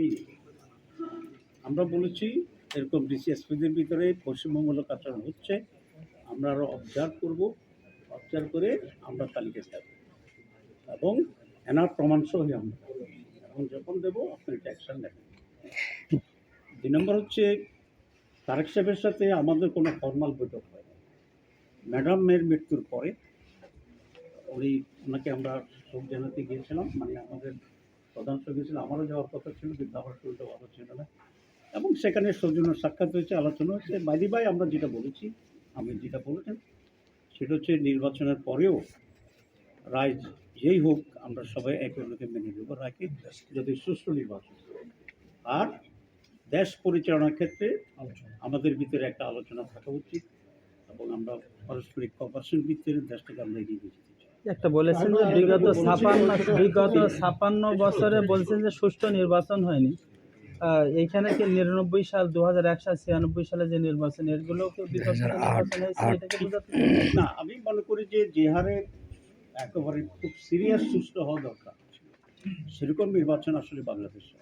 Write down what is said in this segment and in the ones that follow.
এই আমরা বলেছি এরকম ডিসিএসপিদের ভিতরে পশ্চিমবঙ্গমূলক আচরণ হচ্ছে, আমরা আরও অবজার্ভ করব, অবজার্ভ করে আমরা তালিকা দেব এবং এনার প্রমাণ সহ আমরা এবং যখন দেবো আপনি এটা অ্যাকশন নেবেন। 2 নম্বর হচ্ছে তারেক সাহেবের সাথে আমাদের কোনো ফর্মাল বৈঠক হয় না। ম্যাডামের মৃত্যুর পরে ওনাকে আমরা শোক জানাতে গিয়েছিলাম, মানে আমাদের প্রধান সচিব ছিল, আমারও যাওয়ার কথা ছিল কিন্তু আমার শরীরটা ভালো ছিল না, এবং সেখানে সৌজন্য সাক্ষাৎ হয়েছে, আলোচনা হয়েছে। বাইদি ভাই আমরা যেটা বলেছি, আমি যেটা বলেছেন সেটা হচ্ছে নির্বাচনের পরেও রায় যেই হোক আমরা সবাই একে অন্যকে মেনে নেব, রায়কে যদি সুষ্ঠু নির্বাচন। আর দেশ পরিচালনার ক্ষেত্রে আমাদের ভিতরে একটা আলোচনা থাকা উচিত এবং আমরা পারস্পরিক কপারেশন ভিত্তিতে দেশটাকে আমরা এগিয়ে নিয়ে যেতে চাই। একটা বলেছেন যে বিগত 56 বছরে বলছেন যে সুষ্ঠু নির্বাচন হয়নি। এইখানে কি 99 সাল, 2001 সাল, 96 সালে যে নির্বাচন, এগুলো নির্বাচন হয়েছে, এটাকে বোঝাতে না, আমি মনে করি যে হারে একেবারে খুব সিরিয়াস সুষ্ঠু হওয়া দরকার সেরকম নির্বাচন আসলে বাংলাদেশে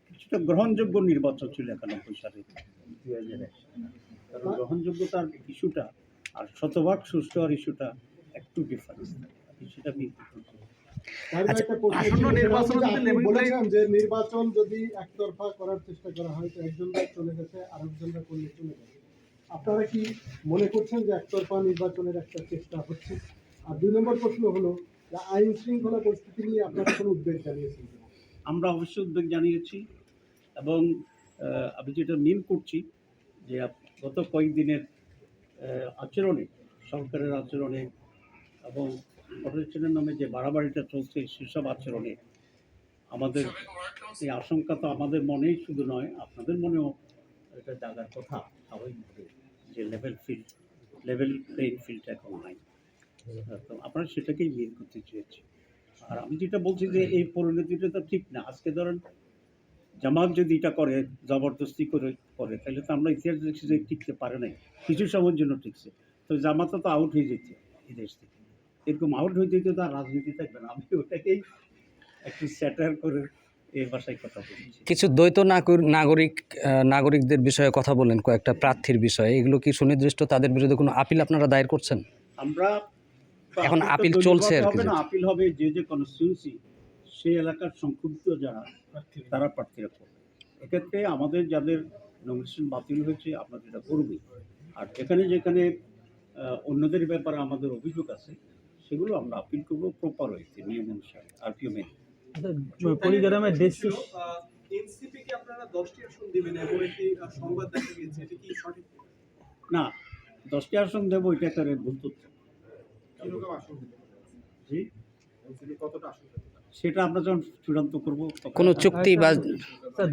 কিছুটা গ্রহণযোগ্য নির্বাচন ছিল 91 সালে, 2001 সালে। কারণ গ্রহণযোগ্যতার ইস্যুটা আর শতভাগ সুষ্ঠু হওয়ার ইস্যুটা একটু ডিফারেন্স, সেটা নির্বাচন যদি একতরফা করার চেষ্টা করা হয় তো একজনরা চলে গেছে, আরেকজনরা করলে চলে যাবে। আপনারা কি মনে করছেন যে একতরফা নির্বাচনের একটা চেষ্টা হচ্ছে? আর 2 নম্বর প্রশ্ন হলো যে আইন শৃঙ্খলা পরিস্থিতি নিয়ে আপনারা কোনো উদ্বেগ জানিয়েছেন? আমরা অবশ্যই উদ্বেগ জানিয়েছি এবং আমি যেটা মিন করছি যে গত কয়েকদিনের আচরণে, সরকারের আচরণে এবং প্রশাসনের নামে যে বাড়াবাড়িটা চলছে সেসব আচরণে আমাদের এই আশঙ্কা তো আমাদের মনেই শুধু নয়, আপনাদের মনেও এটা জাগার কথা স্বাভাবিকভাবে, যে লেভেল প্লেইং ফিল্ড এখন নাই। তো আপনারা সেটাকেই মিন করতে চেয়েছি। আর আমি যেটা বলছি যে এই পরিণতিটা তো ঠিক না। আজকে ধরেন জামাত যদি এটা করে, জবরদস্তি করে তাহলে তো আমরা ইতিহাস দেখছি যে টিকতে পারে নাই, কিছু সময়ের জন্য টিকছে। তো জামাত তো আউট হয়ে যেত এই দেশ থেকে, এরকম আউট হয়ে যেত তো আর রাজনীতি থাকবে না। আমি ওটাকেই একটু স্যাটার করে এই ভাষায় কথা বলছি। কিছু দ্বৈত নাগরিকদের বিষয়ে কথা বলেন, কয়েকটা প্রার্থীর বিষয়ে, এগুলো কি সুনির্দিষ্ট তাদের বিরুদ্ধে কোনো আপিল আপনারা দায়ের করছেন? আমরা এখন আপিল চলছে আর কি। হবে না, আপিল হবে যে কনস্টিটিউয়েন্সি সেই এলাকার সংক্ষুব্ধ যারা তারা প্রার্থীরা করবে। এক্ষেত্রে আমাদের যাদের নমিনেশন বাতিল হয়েছে আমরা যেটা করবই, আর যেখানে অন্যদের ব্যাপারে আমাদের অভিযোগ আছে সেগুলো আমরা আপিল করবো প্রপার হয়েছে, নিয়ম অনুসারে, আরপিও মেনে। কুড়িগ্রামের ডিসি এনসিপি কি আপনারা 10টি আসন দিবেন এমন একটি সংবাদ দেখা গিয়েছে, এটা কি সঠিক? না, 10টি আসন দেবো এটা করে ভুল তথ্য। জি, সেটা আমরা যখন চূড়ান্ত করবো। কোনো চুক্তি বা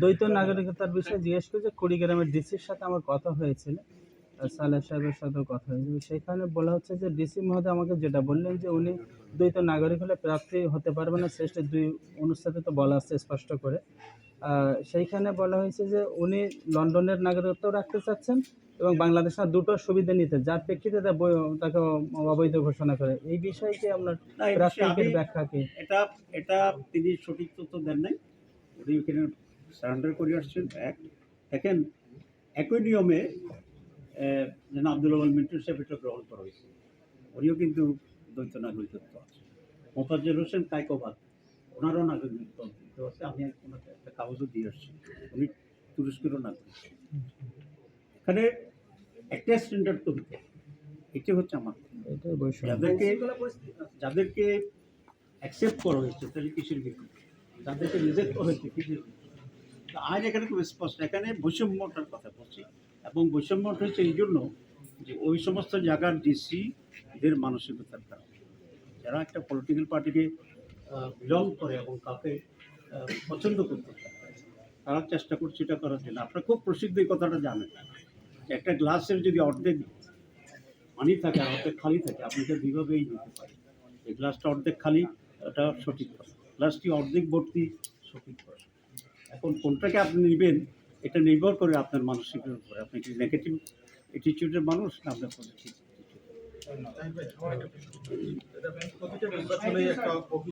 দ্বৈত নাগরিকতার বিষয়ে জিজ্ঞেস করছে। কুড়িগ্রামের ডিসির সাথে আমার কথা হয়েছিল, সালেহ সাহেবের সাথেও কথা হয়েছিল। সেখানে বলা হচ্ছে যে ডিসি মহোদয় আমাকে যেটা বললেন যে উনি দ্বৈত নাগরিক হলে প্রার্থী হতে পারবে না, শ্রেষ্ঠ 2 অনুচ্ছেদে তো বলা আছে স্পষ্ট করে। সেইখানে বলা হয়েছে যে উনি লন্ডনের নাগরিকত্ব রাখতে চাচ্ছেন এবং বাংলাদেশের দুটো সুবিধা নিতে, যার প্রেক্ষিতে তাকে অবৈধ ঘোষণা করে। এই বিষয়ে কি আপনার প্রাথমিকের ব্যাখ্যা কি? এটা তিনি সঠিক তথ্য দেন নাই, উনি ওখানে সারেন্ডার করে আসছেন। দেখেন একই নিয়মে যেন আব্দুল আওয়াল মিন্টু সাহেব এটা গ্রহণ করা হয়েছে, উনিও কিন্তু দ্বৈত নাগরিকত্ব আছে। মোফাজ্জল হোসেন কায়কোবাদ ওনারও নাগরিকত্ব আছে, আমি ওনাকে একটা কাগজও দিয়ে আসছি, উনি তুরস্কেরও নাগরিক। এখানে একটা স্ট্যান্ডার্ড তো হতে, এটা হচ্ছে আমার যাদেরকে অ্যাকসেপ্ট করা হয়েছে তাহলে কিসের বিকল্প, যাদেরকে রিজেক্ট করা হয়েছে কিসের। আজ এখানে খুব স্পষ্ট, এখানে বৈষম্যটার কথা বলছি, এবং বৈষম্যটা হচ্ছে এই জন্য যে ওই সমস্ত জায়গার ডিসিদের মানসিকতার কারণে, যারা একটা পলিটিক্যাল পার্টিকে বিলং করে এবং কাউকে পছন্দ করতে চায়, তারা চেষ্টা করছে এটা করার জন্য। আপনারা খুব প্রসিদ্ধ এই কথাটা জানেন, একটা গ্লাসের যদি অর্ধেক পানি থাকে আর অর্ধেক খালি থাকে, আপনি এটা দুইভাবেই নিতে পারেন। এই গ্লাসটা অর্ধেক খালি, এটা সঠিক কথা, গ্লাসটি অর্ধেক ভর্তি, সঠিক কথা। এখন কোনটাকে আপনি নেবেন এটা নির্ভর করে আপনার মানসিকের উপরে, আপনি কি নেগেটিভ অ্যাটিটিউডের মানুষ না আপনার পজিটিভ।